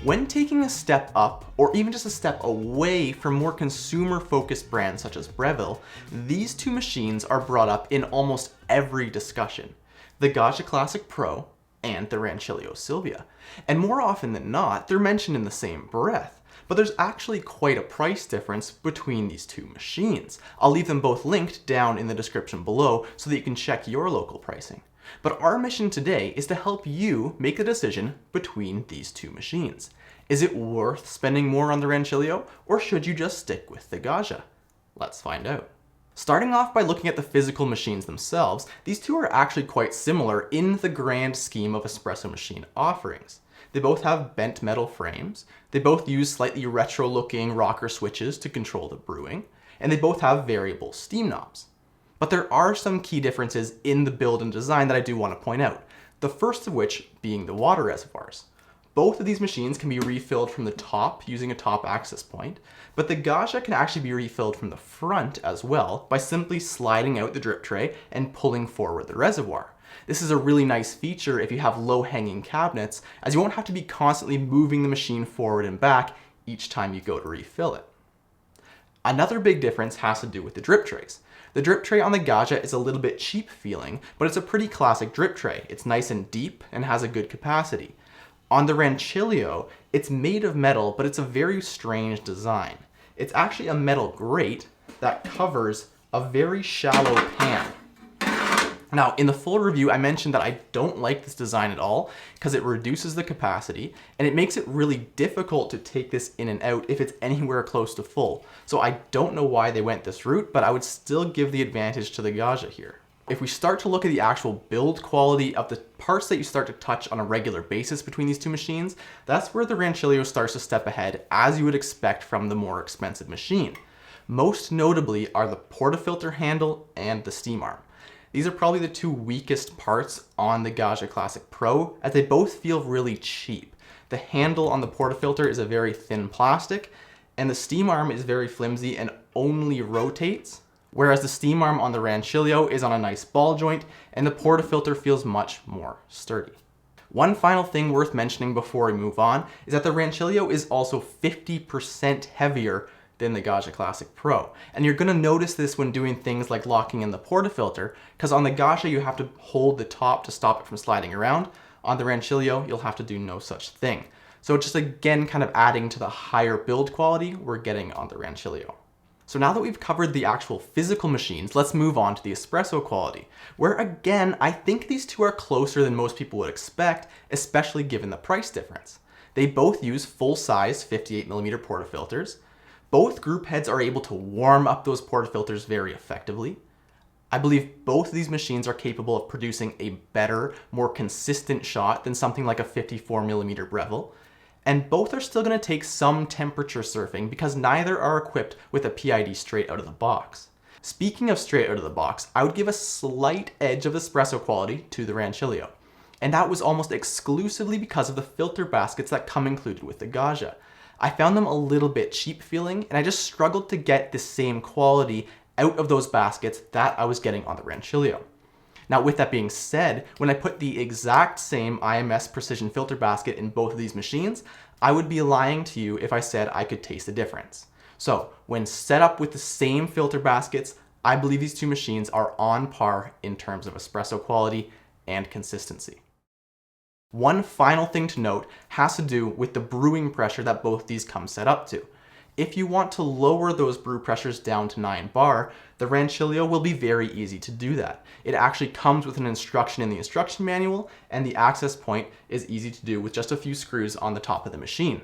When taking a step up, or even just a step away from more consumer-focused brands such as Breville, these two machines are brought up in almost every discussion. The Gaggia Classic Pro and the Rancilio Silvia. And more often than not, they're mentioned in the same breath. But there's actually quite a price difference between these two machines. I'll leave them both linked down in the description below so that you can check your local pricing. But our mission today is to help you make a decision between these two machines. Is it worth spending more on the Rancilio, or should you just stick with the Gaggia? Let's find out. Starting off by looking at the physical machines themselves, these two are actually quite similar in the grand scheme of espresso machine offerings. They both have bent metal frames, they both use slightly retro-looking rocker switches to control the brewing, and they both have variable steam knobs. But there are some key differences in the build and design that I do want to point out, the first of which being the water reservoirs. Both of these machines can be refilled from the top using a top access point, but the Gaggia can actually be refilled from the front as well by simply sliding out the drip tray and pulling forward the reservoir. This is a really nice feature if you have low-hanging cabinets, as you won't have to be constantly moving the machine forward and back each time you go to refill it. Another big difference has to do with the drip trays. The drip tray on the Gaggia is a little bit cheap feeling, but it's a pretty classic drip tray. It's nice and deep and has a good capacity. On the Rancilio, it's made of metal, but it's a very strange design. It's actually a metal grate that covers a very shallow pan. Now, in the full review, I mentioned that I don't like this design at all because it reduces the capacity and it makes it really difficult to take this in and out if it's anywhere close to full. So I don't know why they went this route, but I would still give the advantage to the Gaggia here. If we start to look at the actual build quality of the parts that you start to touch on a regular basis between these two machines, that's where the Rancilio starts to step ahead, as you would expect from the more expensive machine. Most notably are the portafilter handle and the steam arm. These are probably the two weakest parts on the Gaggia Classic Pro, as they both feel really cheap. The handle on the portafilter is a very thin plastic, and the steam arm is very flimsy and only rotates, whereas the steam arm on the Rancilio is on a nice ball joint, and the portafilter feels much more sturdy. One final thing worth mentioning before we move on is that the Rancilio is also 50% heavier than the Gaggia Classic Pro. And you're gonna notice this when doing things like locking in the portafilter, because on the Gaggia you have to hold the top to stop it from sliding around. On the Rancilio, you'll have to do no such thing. So just again, kind of adding to the higher build quality we're getting on the Rancilio. So now that we've covered the actual physical machines, let's move on to the espresso quality, where again, I think these two are closer than most people would expect, especially given the price difference. They both use full-size 58mm portafilters. Both group heads are able to warm up those portafilters very effectively. I believe both of these machines are capable of producing a better, more consistent shot than something like a 54mm Breville. And both are still going to take some temperature surfing because neither are equipped with a PID straight out of the box. Speaking of straight out of the box, I would give a slight edge of espresso quality to the Rancilio. And that was almost exclusively because of the filter baskets that come included with the Gaggia. I found them a little bit cheap feeling, and I just struggled to get the same quality out of those baskets that I was getting on the Rancilio. Now, with that being said, when I put the exact same IMS precision filter basket in both of these machines, I would be lying to you if I said I could taste the difference. So, when set up with the same filter baskets, I believe these two machines are on par in terms of espresso quality and consistency. One final thing to note has to do with the brewing pressure that both these come set up to. If you want to lower those brew pressures down to 9 bar, the Rancilio will be very easy to do that. It actually comes with an instruction in the instruction manual, and the access point is easy to do with just a few screws on the top of the machine.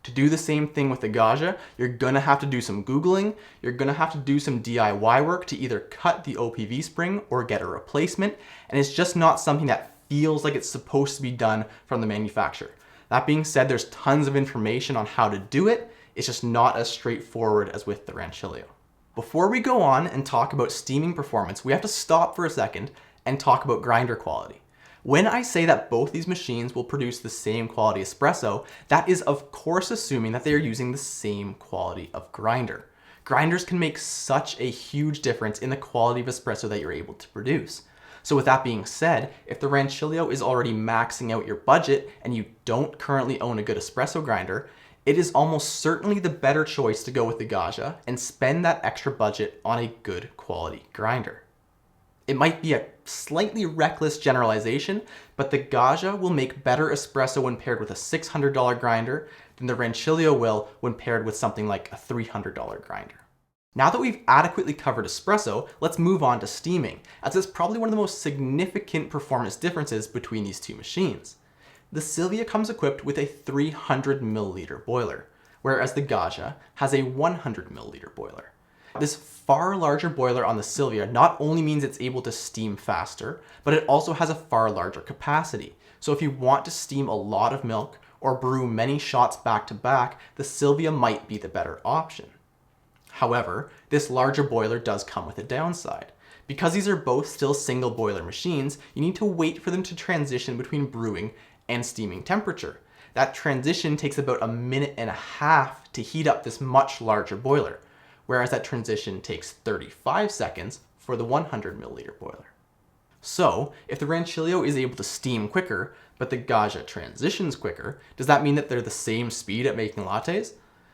To do the same thing with the Gaggia, you're gonna have to do some Googling, you're gonna have to do some DIY work to either cut the OPV spring or get a replacement, and it's just not something that feels like it's supposed to be done from the manufacturer. That being said, there's tons of information on how to do it. It's just not as straightforward as with the Rancilio. Before we go on and talk about steaming performance, we have to stop for a second and talk about grinder quality. When I say that both these machines will produce the same quality espresso, that is of course assuming that they are using the same quality of grinder. Grinders can make such a huge difference in the quality of espresso that you're able to produce. So with that being said, if the Rancilio is already maxing out your budget and you don't currently own a good espresso grinder, it is almost certainly the better choice to go with the Gaggia and spend that extra budget on a good quality grinder. It might be a slightly reckless generalization, but the Gaggia will make better espresso when paired with a $600 grinder than the Rancilio will when paired with something like a $300 grinder. Now that we've adequately covered espresso, let's move on to steaming, as it's probably one of the most significant performance differences between these two machines. The Silvia comes equipped with a 300 milliliter boiler, whereas the Gaggia has a 100 milliliter boiler. This far larger boiler on the Silvia not only means it's able to steam faster, but it also has a far larger capacity. So if you want to steam a lot of milk or brew many shots back to back, the Silvia might be the better option. However, this larger boiler does come with a downside. Because these are both still single boiler machines, you need to wait for them to transition between brewing and steaming temperature. That transition takes about a minute and a half to heat up this much larger boiler, whereas that transition takes 35 seconds for the 100 milliliter boiler. So, if the Rancilio is able to steam quicker, but the Gaggia transitions quicker, does that mean that they're the same speed at making lattes?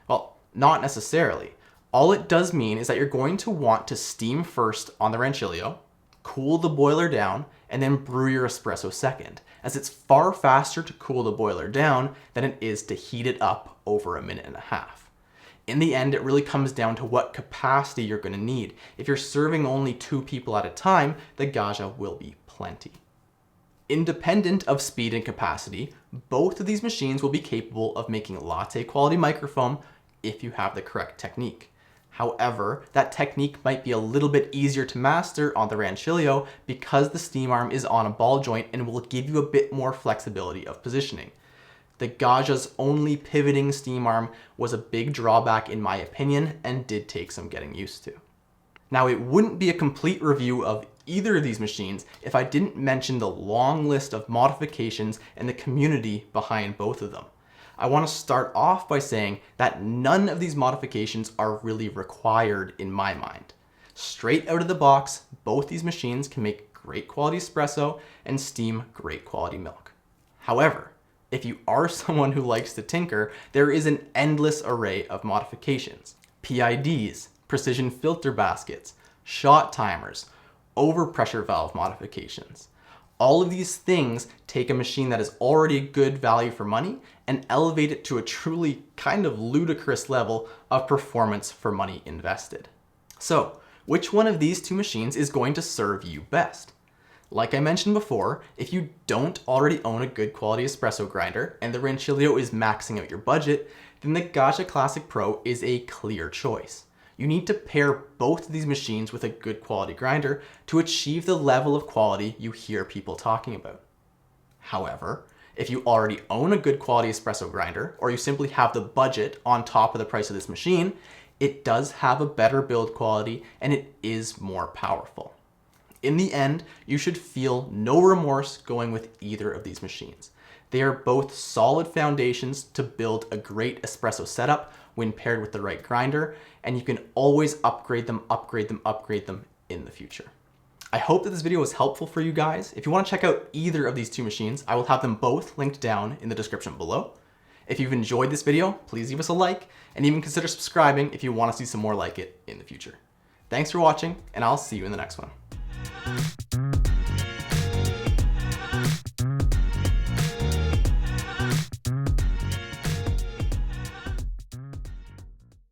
Well, not necessarily. All it does mean is that you're going to want to steam first on the Rancilio, cool the boiler down, and then brew your espresso second, as it's far faster to cool the boiler down than it is to heat it up over a minute and a half. In the end, it really comes down to what capacity you're going to need. If you're serving only 2 people at a time, the Gaggia will be plenty. Independent of speed and capacity, both of these machines will be capable of making latte quality microfoam if you have the correct technique. However, that technique might be a little bit easier to master on the Rancilio because the steam arm is on a ball joint and will give you a bit more flexibility of positioning. The Gaggia's only pivoting steam arm was a big drawback in my opinion and did take some getting used to. Now, it wouldn't be a complete review of either of these machines if I didn't mention the long list of modifications and the community behind both of them. I want to start off by saying that none of these modifications are really required in my mind. Straight out of the box, both these machines can make great quality espresso and steam great quality milk. However, if you are someone who likes to tinker, there is an endless array of modifications. PIDs, precision filter baskets, shot timers, overpressure valve modifications. All of these things take a machine that is already a good value for money and elevate it to a truly kind of ludicrous level of performance for money invested. So, which one of these two machines is going to serve you best? Like I mentioned before, if you don't already own a good quality espresso grinder and the Rancilio is maxing out your budget, then the Gaggia Classic Pro is a clear choice. You need to pair both of these machines with a good quality grinder to achieve the level of quality you hear people talking about. However, if you already own a good quality espresso grinder, or you simply have the budget on top of the price of this machine, it does have a better build quality and it is more powerful. In the end, you should feel no remorse going with either of these machines. They are both solid foundations to build a great espresso setup when paired with the right grinder, and you can always upgrade them in the future. I hope that this video was helpful for you guys. If you want to check out either of these two machines, I will have them both linked down in the description below. If you've enjoyed this video, please leave us a like, and even consider subscribing if you want to see some more like it in the future. Thanks for watching, and I'll see you in the next one.